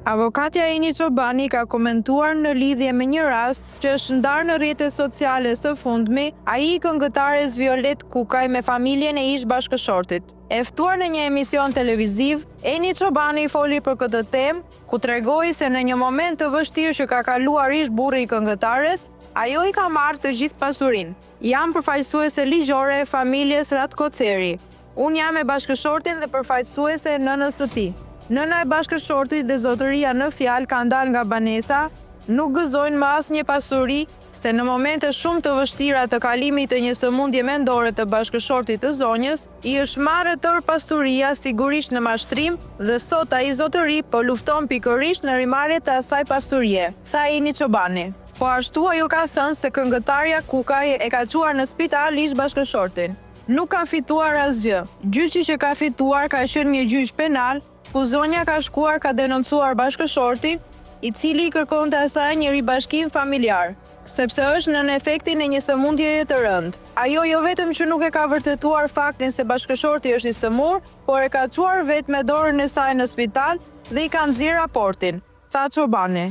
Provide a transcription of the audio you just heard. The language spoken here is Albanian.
Avokatja Eni Çobani ka komentuar në lidhje me një rast që është ndarë në rrjetet sociale së fundmi, ai i këngëtares Violet Kukaj me familjen e ish bashkëshortit. E ftuar në një emision televiziv, Eni Çobani foli për këtë temë, ku tregoi se në një moment të vështirë që ka kaluar ish burri i këngëtares, ajo i ka marrë të gjithë pasurinë. Jam përfaqësuese ligjore e familjes Ratkoceri. Unë jam me bashkëshortin dhe përfaqësuese nënës së tij. Nëna e bashkëshortit dhe zotëria në fjalë ka dalë nga banesa, nuk gëzojnë më asnjë pasuri, se në momente shumë të vështira të kalimit të një sëmundje mendore të bashkëshortit të zonjës, i është marrë tërë pasuria sigurisht në mashtrim dhe sot ai zotëri po lufton pikërisht në rimarrje të asaj pasurie, tha Eni Çobani. Po ashtu ajo ka thënë se këngëtarja Kukaj e ka çuar në spital ish bashkëshortin. Nuk ka fituar asgjë. Gjyqi që ka fituar ka qenë një gjyq penal, ku zonja ka shkuar ka denoncuar bashkëshortin, i cili i kërkonte asaj një ribashkim familjar, sepse është nën efektin e një sëmundjeje të rëndë. Ajo jo vetëm që nuk e ka vërtetuar faktin se bashkëshorti është i sëmur, por e ka çuar vetë me dorën e saj në spital dhe i ka nxjerrë raportin, tha Çobani.